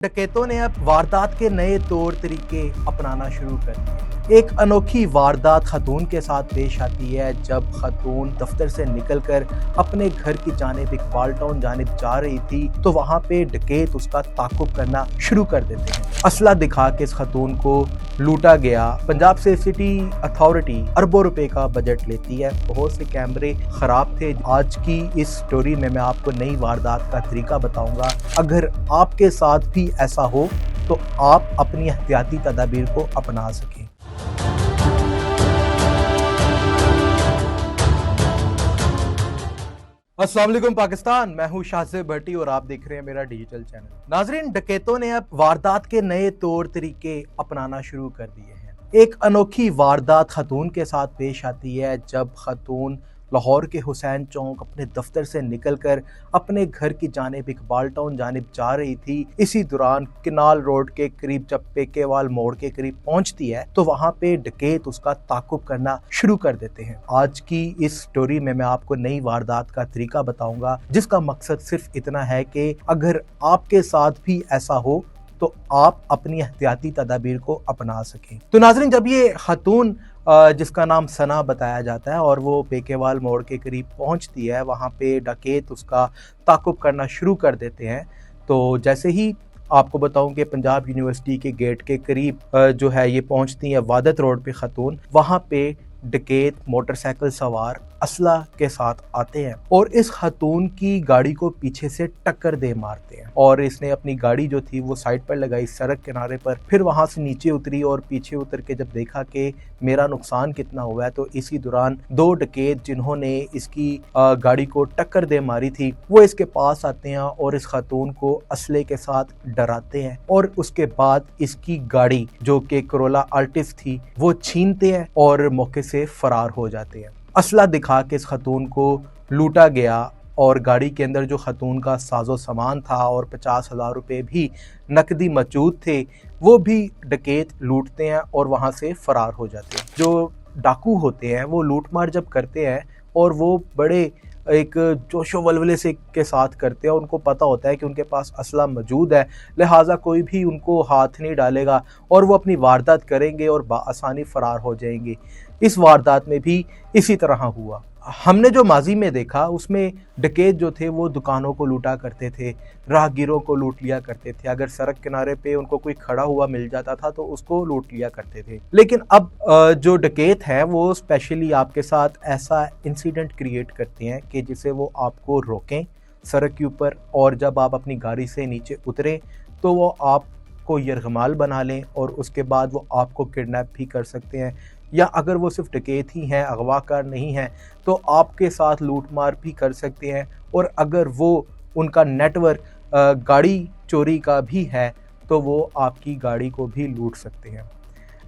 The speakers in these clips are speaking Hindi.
डकैतों ने अब वारदात के नए तौर तरीके अपनाना शुरू कर दिए। एक अनोखी वारदात खतून के साथ पेश आती है जब खतून दफ्तर से निकलकर अपने घर की जानिब इकबाल टाउन जानिब जा रही थी तो वहां पे डकैत उसका ताक़ुब करना शुरू कर देते हैं। असला दिखा के इस खतून को लूटा गया। पंजाब सेफ सिटी अथॉरिटी अरबों रुपए का बजट लेती है। बहुत से कैमरे खराब थे। आज की इस स्टोरी में मैं आपको नई वारदात का तरीका बताऊंगा। अगर आपके साथ भी ऐसा हो तो आप अपनी एहतियाती तदाबीर को अपना सकें। अस्सलाम वालेकुम पाकिस्तान, मैं हूं शाहज़ेब भट्टी और आप देख रहे हैं मेरा डिजिटल चैनल। नाजरीन, डकैतों ने अब वारदात के नए तौर तरीके अपनाना शुरू कर दिए हैं। एक अनोखी वारदात खतून के साथ पेश आती है जब खतून लाहौर के हुसैन चौक अपने दफ्तर से निकलकर अपने घर की जानिब इकबाल टाउन जानिब जा रही थी। इसी दौरान किनाल रोड के करीब जब पेकेवाल मोड़ के करीब पहुंचती है तो वहां पे डकैत उसका ताक़ुब करना शुरू कर देते हैं। आज की इस स्टोरी में मैं आपको नई वारदात का तरीका बताऊंगा जिसका मकसद सिर्फ इतना है कि अगर आपके साथ भी ऐसा हो तो आप अपनी एहतियाती तदाबीर को अपना सकें। तो नाज़रीन, जब ये खतून जिसका नाम सना बताया जाता है और वो पेकेवाल मोड़ के करीब पहुंचती है, वहाँ पे डकैत उसका ताक़ुब करना शुरू कर देते हैं। तो जैसे ही आपको बताऊं कि पंजाब यूनिवर्सिटी के गेट के करीब जो है ये पहुंचती है वादत रोड पे खतून, वहाँ पे डकैत मोटरसाइकिल सवार असला के साथ आते हैं और इस खतून की गाड़ी को पीछे से टक्कर दे मारते हैं और इसने अपनी गाड़ी जो थी वो साइड पर लगाई सड़क किनारे पर। फिर वहां से नीचे उतरी और पीछे उतर के जब देखा कि मेरा नुकसान कितना हुआ है तो इसी दौरान दो डकैत जिन्होंने इसकी गाड़ी को टक्कर दे मारी थी वो इसके पास आते हैं और इस खतून को असले के साथ डराते हैं और उसके बाद इसकी गाड़ी जो कि कोरोला अल्टिस थी वो छीनते हैं और मौके से फरार हो जाते हैं। असला दिखा के इस खतून को लूटा गया और गाड़ी के अंदर जो खतून का साजो सामान था और 50,000 रुपये भी नकदी मौजूद थे वो भी डकैत लूटते हैं और वहां से फरार हो जाते हैं। जो डाकू होते हैं वो लूटमार जब करते हैं और वो बड़े एक जोशो वल्वले से के साथ करते हैं। उनको पता होता है कि उनके पास असला मौजूद है, लिहाजा कोई भी उनको हाथ नहीं डालेगा और वो अपनी वारदात करेंगे और बाआसानी फरार हो जाएंगे। इस वारदात में भी इसी तरह हुआ। हमने जो माजी में देखा उसमें डकैत जो थे वो दुकानों को लूटा करते थे, राहगीरों को लूट लिया करते थे। अगर सड़क किनारे पे उनको कोई खड़ा हुआ मिल जाता था तो उसको लूट लिया करते थे। लेकिन अब जो डकैत हैं वो स्पेशली आपके साथ ऐसा इंसिडेंट क्रिएट करते हैं कि जिसे वो आपको रोकें सड़क के ऊपर और जब आप अपनी गाड़ी से नीचे उतरें तो वो आपको यरगमाल बना लें और उसके बाद वो आपको किडनैप भी कर सकते हैं, या अगर वो सिर्फ डकैत ही हैं, अगवाकार नहीं हैं, तो आपके साथ लूटमार भी कर सकते हैं। और अगर वो उनका नेटवर्क गाड़ी चोरी का भी है तो वो आपकी गाड़ी को भी लूट सकते हैं।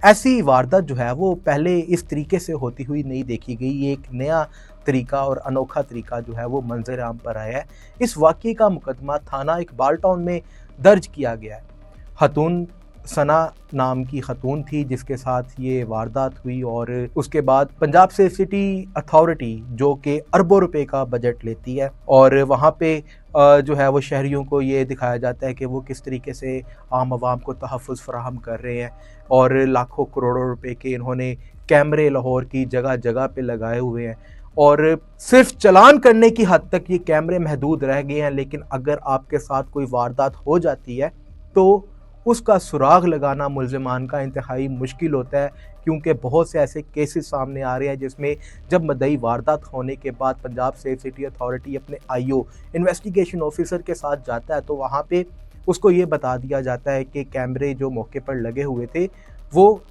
ऐसी वारदात जो है वो पहले इस तरीके से होती हुई नहीं देखी गई। ये एक नया तरीका और अनोखा तरीका जो है वो मंजर आम पर आया है। इस वाक़ये का मुकदमा थाना इकबाल टाउन में दर्ज किया गया है। खतून सना नाम की खतून थी जिसके साथ ये वारदात हुई और उसके बाद पंजाब सेफ सिटी अथॉरिटी जो कि अरबों रुपए का बजट लेती है और वहाँ पे जो है वो शहरियों को ये दिखाया जाता है कि वो किस तरीके से आम आवाम को तहफ़्फ़ुज़ फराहम कर रहे हैं और लाखों करोड़ों रुपए के इन्होंने कैमरे लाहौर की जगह जगह पे लगाए हुए हैं और सिर्फ चलान करने की हद तक ये कैमरे महदूद रह गए हैं। लेकिन अगर आपके साथ कोई वारदात हो जाती है तो उसका सुराग लगाना मुल्ज़िमान का इंतहाई मुश्किल होता है, क्योंकि बहुत से ऐसे केसेस सामने आ रहे हैं जिसमें जब मदई वारदात होने के बाद पंजाब सेफ सिटी अथॉरिटी अपने आईओ इन्वेस्टिगेशन ऑफिसर के साथ जाता है तो वहाँ पे उसको ये बता दिया जाता है कि कैमरे जो मौके पर लगे हुए थे वो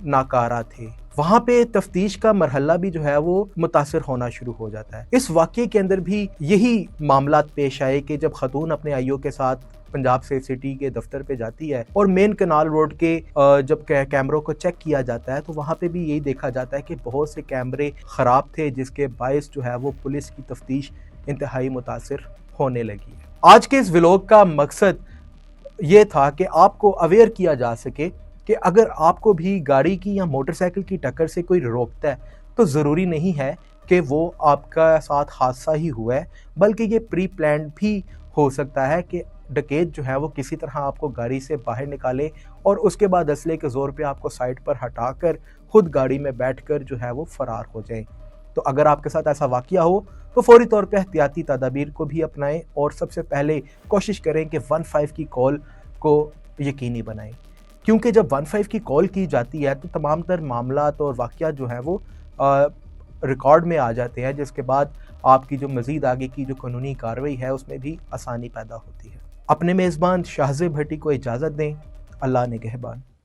नाकारा थे। वहाँ पे तफ्तीश का मरहला भी जो है वो मुतासिर होना शुरू हो जाता है। इस वाक़ये के अंदर भी यही मामलात पेश आए कि जब खतून अपने आईओ के साथ पंजाब सेफ सिटी के दफ्तर पे जाती है और मेन कनाल रोड के जब कैमरों को चेक किया जाता है तो वहाँ पे भी यही देखा जाता है कि बहुत से कैमरे ख़राब थे जिसके बायस जो है वो पुलिस की तफ्तीश इंतहाई मुतासिर होने लगी है। आज के इस व्लॉग का मकसद ये था कि आपको अवेयर किया जा सके कि अगर आपको भी गाड़ी की या मोटरसाइकिल की टक्कर से कोई रोकता है तो ज़रूरी नहीं है कि वो आपका साथ हादसा ही हुआ है, बल्कि ये प्री प्लान्ड भी हो सकता है कि डकैत जो है वो किसी तरह आपको गाड़ी से बाहर निकाले और उसके बाद असले के ज़ोर पे आपको साइड पर हटाकर खुद गाड़ी में बैठकर जो है वो फ़रार हो जाए। तो अगर आपके साथ ऐसा वाक़या हो तो फ़ौरी तौर पे एहतियाती तदाबीर को भी अपनाएं और सबसे पहले कोशिश करें कि 15 की कॉल को यकीनी बनाएं, क्योंकि जब 15 की कॉल की जाती है तो तमाम तर मामलात और वाक़यात जो हैं वो रिकॉर्ड में आ जाते हैं, जिसके बाद आपकी जो मज़ीद आगे की जो कानूनी कार्रवाई है उसमें भी आसानी पैदा होती है। अपने मेज़बान शाहज़ेब भट्टी को इजाज़त दें। अल्लाह निगहबान।